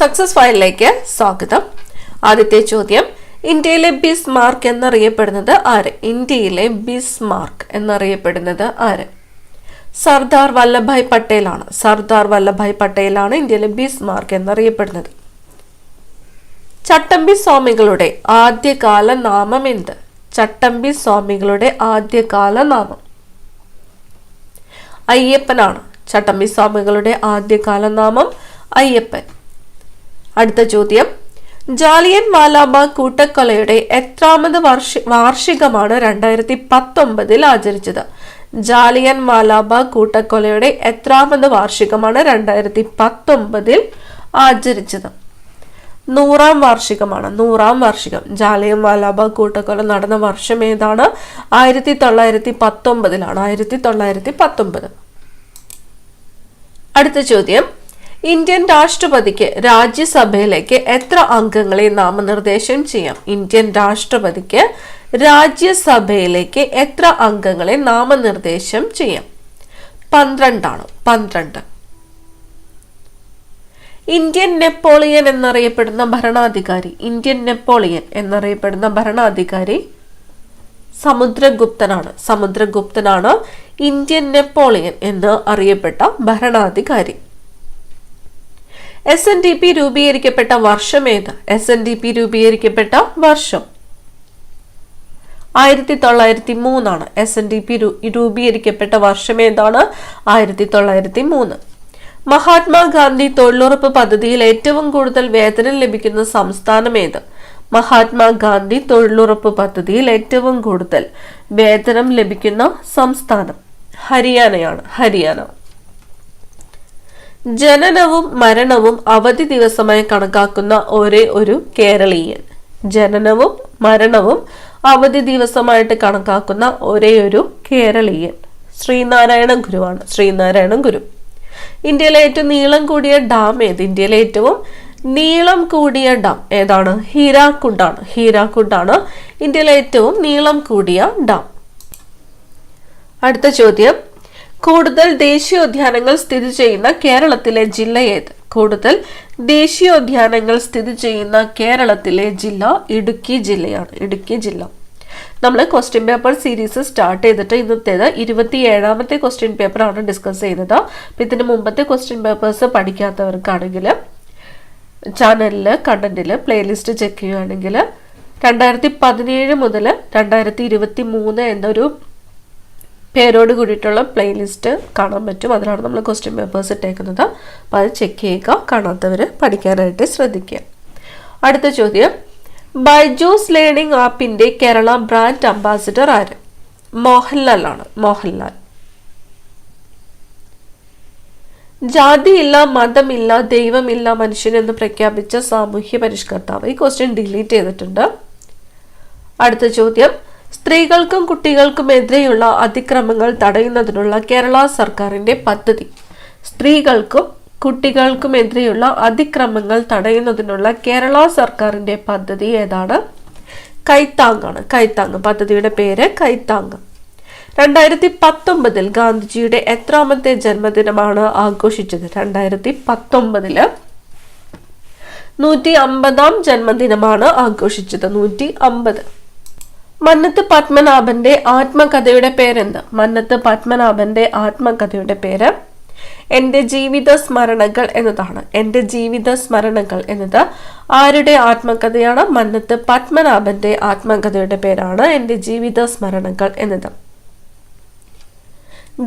Success ഫയലിലേക്ക് സ്വാഗതം. ആദ്യത്തെ ചോദ്യം, ഇന്ത്യയിലെ ബിസ്മാർക്ക് എന്നറിയപ്പെടുന്നത് ആര്? ഇന്ത്യയിലെ ബിസ്മാർക്ക് എന്നറിയപ്പെടുന്നത് ആര്? സർദാർ വല്ലഭായ് പട്ടേലാണ്. സർദാർ വല്ലഭായ് പട്ടേലാണ് ഇന്ത്യയിലെ ബിസ്മാർക്ക് എന്നറിയപ്പെടുന്നത്. ചട്ടമ്പി സ്വാമികളുടെ ആദ്യകാല നാമം എന്ത്? ചട്ടമ്പി സ്വാമികളുടെ ആദ്യകാല നാമം അയ്യപ്പനാണ്. ചട്ടമ്പി സ്വാമികളുടെ ആദ്യകാല നാമം അയ്യപ്പൻ. അടുത്ത ചോദ്യം, ജാലിയൻ വാലാബാഗ് കൂട്ടക്കൊലയുടെ എത്രാമത് വാർഷികമാണ് 2019 ആചരിച്ചത്? ജാലിയൻ വാലാബാഗ് കൂട്ടക്കൊലയുടെ എത്രാമത് വാർഷികമാണ് 2019 ആചരിച്ചത്? 100ാം വാർഷികമാണ്. 100ാം വാർഷികം. ജാലിയൻ വാലാബാഗ് കൂട്ടക്കൊല നടന്ന വർഷം ഏതാണ്? 1919. 1919. അടുത്ത ചോദ്യം, ഇന്ത്യൻ രാഷ്ട്രപതിക്ക് രാജ്യസഭയിലേക്ക് എത്ര അംഗങ്ങളെ നാമനിർദ്ദേശം ചെയ്യാം? ഇന്ത്യൻ രാഷ്ട്രപതിക്ക് രാജ്യസഭയിലേക്ക് എത്ര അംഗങ്ങളെ നാമനിർദ്ദേശം ചെയ്യാം? 12 ആണ്. 12. ഇന്ത്യൻ നെപ്പോളിയൻ എന്നറിയപ്പെടുന്ന ഭരണാധികാരി. ഇന്ത്യൻ നെപ്പോളിയൻ എന്നറിയപ്പെടുന്ന ഭരണാധികാരി സമുദ്രഗുപ്തനാണ്. സമുദ്രഗുപ്തനാണ് ഇന്ത്യൻ നെപ്പോളിയൻ എന്ന് അറിയപ്പെട്ട ഭരണാധികാരി. SNDP രൂപീകരിക്കപ്പെട്ട വർഷം ഏത്? SNDP രൂപീകരിക്കപ്പെട്ട വർഷം 1903 ആണ്. SNDP രൂപീകരിക്കപ്പെട്ട വർഷം ഏതാണ്? 1903. മഹാത്മാഗാന്ധി തൊഴിലുറപ്പ് പദ്ധതിയിൽ ഏറ്റവും കൂടുതൽ വേതനം ലഭിക്കുന്ന സംസ്ഥാനം ഏത്? മഹാത്മാഗാന്ധി തൊഴിലുറപ്പ് പദ്ധതിയിൽ ഏറ്റവും കൂടുതൽ വേതനം ലഭിക്കുന്ന സംസ്ഥാനം ഹരിയാനയാണ്. ഹരിയാന. ജനനവും മരണവും അവധി ദിവസമായി കണക്കാക്കുന്ന ഒരേ ഒരു കേരളീയൻ. ജനനവും മരണവും അവധി ദിവസമായിട്ട് കണക്കാക്കുന്ന ഒരേ ഒരു കേരളീയൻ ശ്രീനാരായണ ഗുരുവാണ്. ശ്രീനാരായണ ഗുരു. ഇന്ത്യയിലെ ഏറ്റവും നീളം കൂടിയ ഡാം ഏത്? ഇന്ത്യയിലെ ഏറ്റവും നീളം കൂടിയ ഡാം ഏതാണ്? ഹീരാക്കുണ്ടാണ്. ഹീരാക്കുണ്ടാണ് ഇന്ത്യയിലെ ഏറ്റവും നീളം കൂടിയ ഡാം. അടുത്ത ചോദ്യം, കൂടുതൽ ദേശീയോദ്യാനങ്ങൾ സ്ഥിതി ചെയ്യുന്ന കേരളത്തിലെ ജില്ല ഏത്? കൂടുതൽ ദേശീയോദ്യാനങ്ങൾ സ്ഥിതി ചെയ്യുന്ന കേരളത്തിലെ ജില്ല ഇടുക്കി ജില്ലയാണ്. ഇടുക്കി ജില്ല. നമ്മൾ ക്വസ്റ്റ്യൻ പേപ്പർ സീരീസ് സ്റ്റാർട്ട് ചെയ്തിട്ട് ഇന്നത്തേത് 27ാമത്തെ ക്വസ്റ്റ്യൻ പേപ്പർ ആണ് ഡിസ്കസ് ചെയ്യുന്നത്. അപ്പം ഇതിന് മുമ്പത്തെ ക്വസ്റ്റ്യൻ പേപ്പേഴ്സ് പഠിക്കാത്തവർക്കാണെങ്കിൽ ചാനലിൽ കണ്ടന്റിൽ പ്ലേലിസ്റ്റ് ചെക്ക് ചെയ്യുകയാണെങ്കിൽ 2017 മുതൽ 2023 എന്നൊരു പേരോട് കൂടിയിട്ടുള്ള പ്ലേലിസ്റ്റ് കാണാൻ പറ്റും. അതിലാണ് നമ്മൾ ക്വസ്റ്റ്യൻ പേപ്പേഴ്സ് ഇട്ടേക്കുന്നത്. അപ്പം അത് ചെക്ക് ചെയ്യുക. കാണാത്തവർ പഠിക്കാനായിട്ട് ശ്രദ്ധിക്കുക. അടുത്ത ചോദ്യം, ബൈജൂസ് ലേണിംഗ് ആപ്പിന്റെ കേരള ബ്രാൻഡ് അംബാസിഡർ ആര്? മോഹൻലാൽ ആണ്. മോഹൻലാൽ. ജാതിയില്ല, മതമില്ല, ദൈവമില്ല, മനുഷ്യൻ എന്ന് പ്രഖ്യാപിച്ച സാമൂഹ്യ പരിഷ്കർത്താവ്. ഈ ക്വസ്റ്റ്യൻ ഡിലീറ്റ് ചെയ്തിട്ടുണ്ട്. അടുത്ത ചോദ്യം, സ്ത്രീകൾക്കും കുട്ടികൾക്കും എതിരെയുള്ള അതിക്രമങ്ങൾ തടയുന്നതിനുള്ള കേരള സർക്കാരിന്റെ പദ്ധതി. സ്ത്രീകൾക്കും കുട്ടികൾക്കും എതിരെയുള്ള അതിക്രമങ്ങൾ തടയുന്നതിനുള്ള കേരള സർക്കാരിന്റെ പദ്ധതി ഏതാണ്? കൈത്താങ്ങാണ്. കൈത്താങ്. പദ്ധതിയുടെ പേര് കൈത്താങ്. 2019 ഗാന്ധിജിയുടെ എത്രാമത്തെ ജന്മദിനമാണ് ആഘോഷിച്ചത്? 2019 150ാം ജന്മദിനമാണ് ആഘോഷിച്ചത്. 150. മന്നത്ത് പത്മനാഭന്റെ ആത്മകഥയുടെ പേരെന്ത്? മന്നത്ത് പത്മനാഭന്റെ ആത്മകഥയുടെ പേര് എന്റെ ജീവിത സ്മരണകൾ എന്നതാണ്. എന്റെ ജീവിത സ്മരണകൾ എന്നത് ആരുടെ ആത്മകഥയാണ്? മന്നത്ത് പത്മനാഭന്റെ ആത്മകഥയുടെ പേരാണ് എന്റെ ജീവിത സ്മരണകൾ എന്നത്.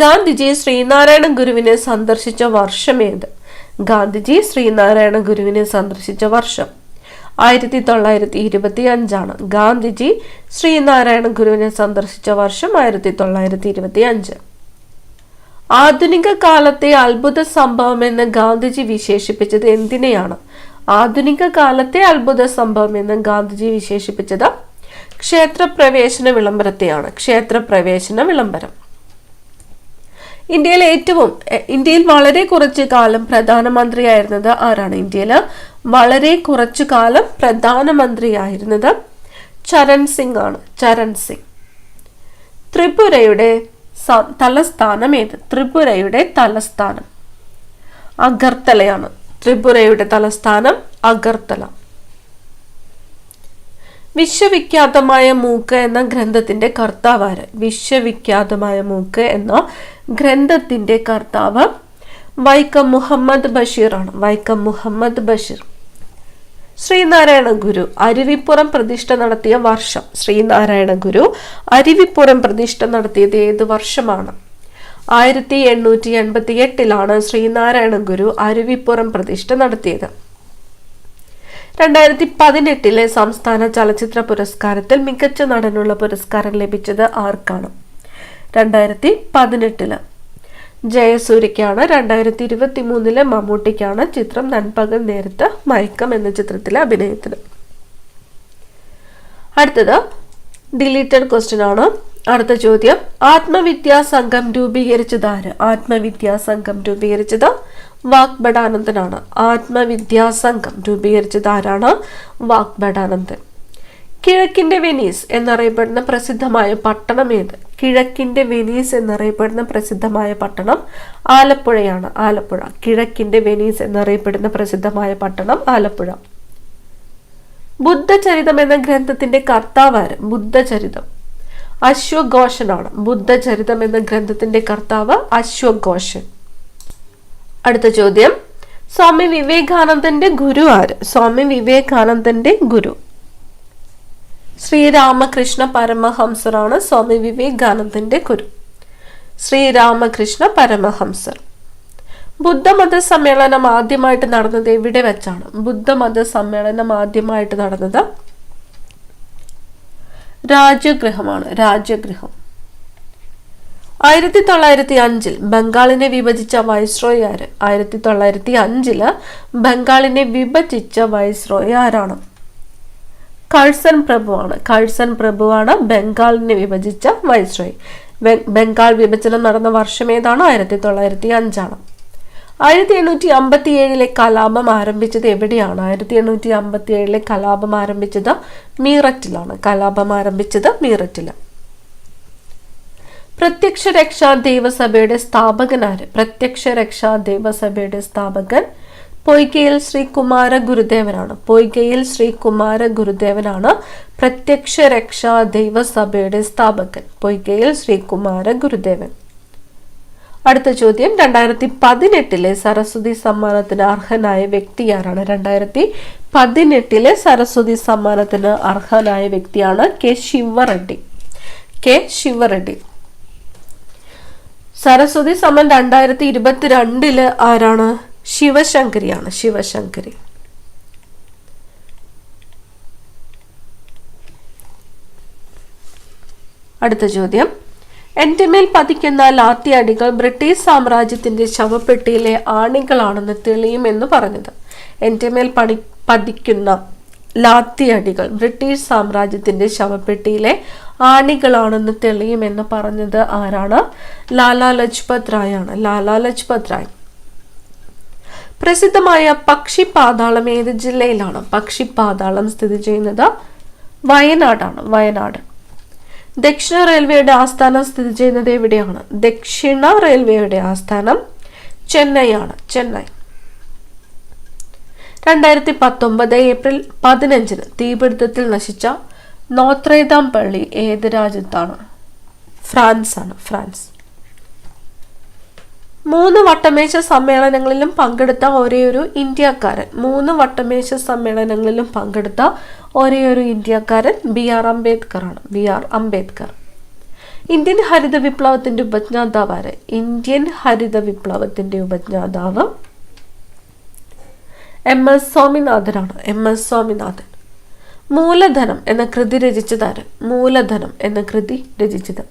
ഗാന്ധിജി ശ്രീനാരായണ ഗുരുവിനെ സന്ദർശിച്ച വർഷം ഏത്? ഗാന്ധിജി ശ്രീനാരായണ ഗുരുവിനെ സന്ദർശിച്ച വർഷം 1925 ഗാന്ധിജി ശ്രീനാരായണ ഗുരുവിനെ സന്ദർശിച്ച വർഷം 1925. ആധുനിക കാലത്തെ അത്ഭുത സംഭവം എന്ന് ഗാന്ധിജി വിശേഷിപ്പിച്ചത് എന്തിനെയാണ്? ആധുനിക കാലത്തെ അത്ഭുത സംഭവം എന്ന് ഗാന്ധിജി വിശേഷിപ്പിച്ചത് ക്ഷേത്രപ്രവേശന വിളംബരത്തെയാണ്. ക്ഷേത്രപ്രവേശന വിളംബരം. ഇന്ത്യയിൽ വളരെ കുറച്ചു കാലം പ്രധാനമന്ത്രിയായിരുന്നത് ആരാണ്? ഇന്ത്യയിൽ വളരെ കുറച്ചു കാലം പ്രധാനമന്ത്രിയായിരുന്നത് ചരൺ സിംഗ് ആണ്. ചരൺ സിംഗ്. ത്രിപുരയുടെ തലസ്ഥാനം ഏത്? ത്രിപുരയുടെ തലസ്ഥാനം അഗർത്തലയാണ്. ത്രിപുരയുടെ തലസ്ഥാനം അഗർത്തല. വിശ്വവിഖ്യാതമായ മൂക്ക് എന്ന ഗ്രന്ഥത്തിന്റെ കർത്താവ് ആര്? വിശ്വവിഖ്യാതമായ മൂക്ക് എന്ന ഗ്രന്ഥത്തിന്റെ കർത്താവ് വൈക്കം മുഹമ്മദ് ബഷീർ ആണ്. വൈക്കം മുഹമ്മദ് ബഷീർ. ശ്രീനാരായണ ഗുരു അരുവിപ്പുറം പ്രതിഷ്ഠ നടത്തിയ വർഷം. ശ്രീനാരായണ ഗുരു അരുവിപ്പുറം പ്രതിഷ്ഠ നടത്തിയത് ഏത് വർഷമാണ്? 1888 ശ്രീനാരായണ ഗുരു അരുവിപ്പുറം പ്രതിഷ്ഠ നടത്തിയത്. 2018 സംസ്ഥാന ചലച്ചിത്ര പുരസ്കാരത്തിൽ മികച്ച നടനുള്ള പുരസ്കാരം ലഭിച്ചത് ആർക്കാണ്? 2018 ജയസൂര്യക്കാണ്. 2023 മമ്മൂട്ടിക്കാണ്. ചിത്രം നൻപകൽ നേരത്ത് മയക്കം എന്ന ചിത്രത്തിലെ അഭിനയത്തിന്. അടുത്തത് ഡിലീറ്റഡ് ക്വസ്റ്റ്യൻ ആണ്. അടുത്ത ചോദ്യം, ആത്മവിദ്യാസംഘം രൂപീകരിച്ചത് ആര്? ആത്മവിദ്യാസംഘം രൂപീകരിച്ചത് വാഗ്ഭടാനന്ദനാണ്. ആത്മവിദ്യാസംഘം രൂപീകരിച്ചത് ആരാണ്? വാഗ്ഭടാനന്ദൻ. കിഴക്കിന്റെ വെനീസ് എന്നറിയപ്പെടുന്ന പ്രസിദ്ധമായ പട്ടണം ഏത്? കിഴക്കിന്റെ വെനീസ് എന്നറിയപ്പെടുന്ന പ്രസിദ്ധമായ പട്ടണം ആലപ്പുഴയാണ്. ആലപ്പുഴ. കിഴക്കിന്റെ വെനീസ് എന്നറിയപ്പെടുന്ന പ്രസിദ്ധമായ പട്ടണം ആലപ്പുഴ. ബുദ്ധചരിതം എന്ന ഗ്രന്ഥത്തിന്റെ കർത്താവ് ആര്? ബുദ്ധചരിതം അശ്വഘോഷനാണ്. ബുദ്ധചരിതം എന്ന ഗ്രന്ഥത്തിന്റെ കർത്താവ് അശ്വഘോഷൻ. അടുത്ത ചോദ്യം, സ്വാമി വിവേകാനന്ദന്റെ ഗുരു ആര്? സ്വാമി വിവേകാനന്ദന്റെ ഗുരു ശ്രീരാമകൃഷ്ണ പരമഹംസറാണ്. സ്വാമി വിവേകാനന്ദന്റെ ഗുരു ശ്രീരാമകൃഷ്ണ പരമഹംസർ. ബുദ്ധമത സമ്മേളനം ആദ്യമായിട്ട് നടന്നത് എവിടെ വെച്ചാണ്? ബുദ്ധമത സമ്മേളനം ആദ്യമായിട്ട് നടന്നത് രാജഗൃഹമാണ്. രാജഗൃഹം. 1905 ബംഗാളിനെ വിഭജിച്ച വൈസ്രോയി ആര്? 1905 ബംഗാളിനെ വിഭജിച്ച വൈസ്രോയി ആരാണ്? കഴ്സൺ പ്രഭുവാണ്. കഴ്സൺ പ്രഭുവാണ് ബംഗാളിനെ വിഭജിച്ച വൈസ്രോയി. ബംഗാൾ വിഭജനം നടന്ന വർഷം ഏതാണ്? 1905. 1857 കലാപം ആരംഭിച്ചത് എവിടെയാണ്? 1857 കലാപം ആരംഭിച്ചത് മീററ്റിലാണ്. കലാപം ആരംഭിച്ചത് മീററ്റില്. പ്രത്യക്ഷ രക്ഷാ ദേവസഭയുടെ സ്ഥാപകൻ ആര്? പ്രത്യക്ഷ രക്ഷാ ദേവസഭയുടെ സ്ഥാപകൻ പൊയ്കയിൽ ശ്രീ കുമാര ഗുരുദേവനാണ്. പൊയ്കയിൽ ശ്രീ കുമാര ഗുരുദേവനാണ് പ്രത്യക്ഷ രക്ഷാ ദേവസഭയുടെ സ്ഥാപകൻ. പൊയ്കയിൽ ശ്രീ കുമാര ഗുരുദേവൻ. അടുത്ത ചോദ്യം, 2018 സരസ്വതി സമ്മാനത്തിന് അർഹനായ വ്യക്തി ആരാണ്? 2018 സരസ്വതി സമ്മാനത്തിന് അർഹനായ വ്യക്തിയാണ് കെ ശിവറെഡ്ഡി. കെ ശിവറെഡ്ഡി. സരസ്വതി സമ്മാൻ 2022 ആരാണ്? ശിവശങ്കരിയാണ്. ശിവശങ്കരി. അടുത്ത ചോദ്യം, എന്റെ മേൽ പതിക്കുന്ന ലാത്തിയടികൾ ബ്രിട്ടീഷ് സാമ്രാജ്യത്തിന്റെ ശവപ്പെട്ടിയിലെ ആണികളാണെന്ന് തെളിയുമെന്ന് പറഞ്ഞത്. എന്റെ മേൽ പതിക്കുന്ന ലാത്തിയടികൾ ബ്രിട്ടീഷ് സാമ്രാജ്യത്തിന്റെ ശവപ്പെട്ടിയിലെ ആണികളാണെന്ന് തെളിയുമെന്ന് പറഞ്ഞത് ആരാണ്? ലാലാ ലജ്പത് റായ് ആണ്. ലാലാ ലജ്പത് റായ്. പ്രസിദ്ധമായ പക്ഷിപാതാളം ഏത് ജില്ലയിലാണ്? പക്ഷിപാതാളം സ്ഥിതി ചെയ്യുന്നത് വയനാടാണ്. വയനാട്. ദക്ഷിണ റെയിൽവേയുടെ ആസ്ഥാനം സ്ഥിതി ചെയ്യുന്നത് എവിടെയാണ്? ദക്ഷിണ റെയിൽവേയുടെ ആസ്ഥാനം ചെന്നൈയാണ്. ചെന്നൈ. 2019 ഏപ്രിൽ 15 തീപിടുത്തത്തിൽ നശിച്ച നോത്രേദാം പള്ളി ഏത് രാജ്യത്താണ്? ഫ്രാൻസ് ആണ്. ഫ്രാൻസ്. 3 വട്ടമേശ സമ്മേളനങ്ങളിലും പങ്കെടുത്ത ഒരേയൊരു ഇന്ത്യക്കാരൻ. 3 വട്ടമേശ സമ്മേളനങ്ങളിലും പങ്കെടുത്ത ഒരേയൊരു ഇന്ത്യക്കാരൻ BR അംബേദ്കർ ആണ്. BR അംബേദ്കർ. ഇന്ത്യൻ ഹരിത വിപ്ലവത്തിന്റെ ഉപജ്ഞാതാവ് ആര്? ഇന്ത്യൻ ഹരിത വിപ്ലവത്തിന്റെ ഉപജ്ഞാതാവ് MS സ്വാമിനാഥനാണ്. MS സ്വാമിനാഥൻ. മൂലധനം എന്ന കൃതി രചിച്ചത് ആര്? മൂലധനം എന്ന കൃതി രചിച്ചത്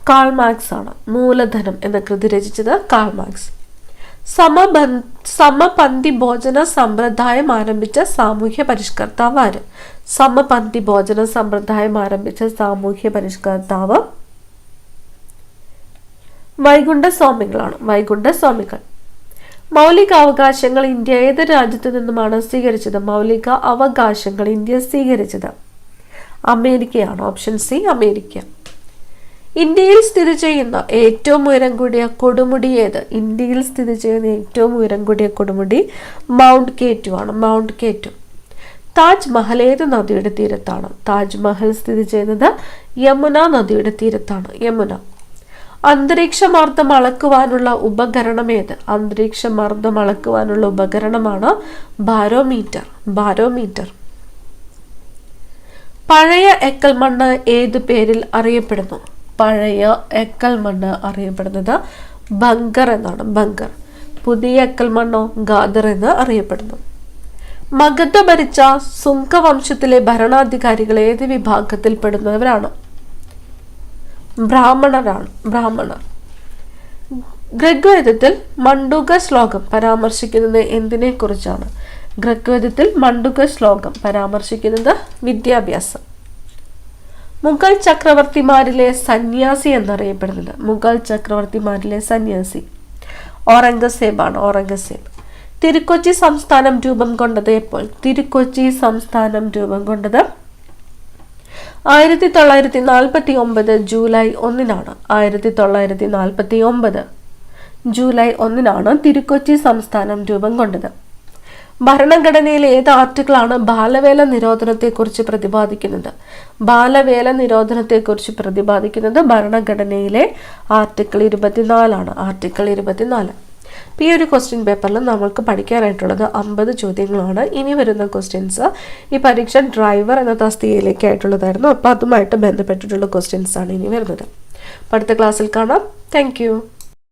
കാൾ മാർക്സ് ആണ്. മൂലധനം എന്ന കൃതി രചിച്ചത് കാൾ മാർക്സ്. സമപന്തി ഭോജന സമ്പ്രദായം ആരംഭിച്ച സാമൂഹ്യ പരിഷ്കർത്താവ് ആര്? സമപന്തി ഭോജന സമ്പ്രദായം ആരംഭിച്ച സാമൂഹ്യ പരിഷ്കർത്താവ് വൈകുണ്ഠ സ്വാമികളാണ്. വൈകുണ്ഠ സ്വാമികൾ. മൗലിക അവകാശങ്ങൾ ഇന്ത്യ ഏത് രാജ്യത്തു നിന്നുമാണ് സ്വീകരിച്ചത്? മൗലിക അവകാശങ്ങൾ ഇന്ത്യ സ്വീകരിച്ചത് അമേരിക്കയാണ്. Option C America. ഇന്ത്യയിൽ സ്ഥിതി ചെയ്യുന്ന ഏറ്റവും ഉയരം കൂടിയ കൊടുമുടി ഏത്? ഇന്ത്യയിൽ സ്ഥിതി ചെയ്യുന്ന ഏറ്റവും ഉയരം കൂടിയ കൊടുമുടി മൗണ്ട് കേറ്റു ആണ്. മൗണ്ട് കേറ്റു. താജ്മഹൽ ഏത് നദിയുടെ തീരത്താണ്? താജ്മഹൽ സ്ഥിതി ചെയ്യുന്നത് യമുന നദിയുടെ തീരത്താണ്. യമുന. അന്തരീക്ഷമർദ്ദം അളക്കുവാനുള്ള ഉപകരണം ഏത്? അന്തരീക്ഷമർദ്ദം അളക്കുവാനുള്ള ഉപകരണമാണ് ബാരോമീറ്റർ. ബാരോമീറ്റർ. പഴയ എക്കൽ മണ്ണ് ഏത് പേരിൽ അറിയപ്പെടുന്നു? പഴയ എക്കൽ മണ്ണ് അറിയപ്പെടുന്നത് ബങ്കർ എന്നാണ്. ബങ്കർ. പുതിയ എക്കൽ മണ്ണോ ഗാദർ എന്ന് അറിയപ്പെടുന്നു. മഗധ ഭരിച്ച സുംഗവംശത്തിലെ ഭരണാധികാരികൾ ഏത് വിഭാഗത്തിൽ പെടുന്നവരാണ്? ബ്രാഹ്മണരാണ്. ബ്രാഹ്മണർ. ഋഗ്വേദത്തിൽ മണ്ഡൂക ശ്ലോകം പരാമർശിക്കുന്നത് എന്തിനെ കുറിച്ചാണ്? ഋഗ്വേദത്തിൽ മണ്ഡൂക ശ്ലോകം പരാമർശിക്കുന്നത് വിദ്യാഭ്യാസം. മുഗൾ ചക്രവർത്തിമാരിലെ സന്യാസി എന്നറിയപ്പെടുന്നത്? മുഗൾ ചക്രവർത്തിമാരിലെ സന്യാസി ഔറംഗസേബാണ്. ഔറംഗസേബ്. തിരുക്കൊച്ചി സംസ്ഥാനം രൂപം കൊണ്ടത് എപ്പോൾ? തിരുക്കൊച്ചി സംസ്ഥാനം രൂപം കൊണ്ടത് 1949 ജൂലൈ 1-നാണ്. 1949 ജൂലൈ 1-നാണ് തിരുക്കൊച്ചി സംസ്ഥാനം രൂപം കൊണ്ടത്. ഭരണഘടനയിലെ ഏത് ആർട്ടിക്കിളാണ് ബാലവേല നിരോധനത്തെക്കുറിച്ച് പ്രതിപാദിക്കുന്നത്? ബാലവേല നിരോധനത്തെക്കുറിച്ച് പ്രതിപാദിക്കുന്നത് ഭരണഘടനയിലെ ആർട്ടിക്കിൾ 24 ആർട്ടിക്കിൾ 24. ഈ ഒരു ക്വസ്റ്റ്യൻ പേപ്പറിൽ നമ്മൾക്ക് പഠിക്കാനായിട്ടുള്ളത് 50 ചോദ്യങ്ങളാണ്. ഇനി വരുന്ന ക്വസ്റ്റ്യൻസ് ഈ പരീക്ഷ ഡ്രൈവർ എന്ന തസ്തികയിലേക്കായിട്ടുള്ളതായിരുന്നു. അപ്പോൾ അതുമായിട്ട് ബന്ധപ്പെട്ടിട്ടുള്ള ക്വസ്റ്റ്യൻസ് ആണ് ഇനി വരുന്നത്. അടുത്ത ക്ലാസ്സിൽ കാണാം. താങ്ക്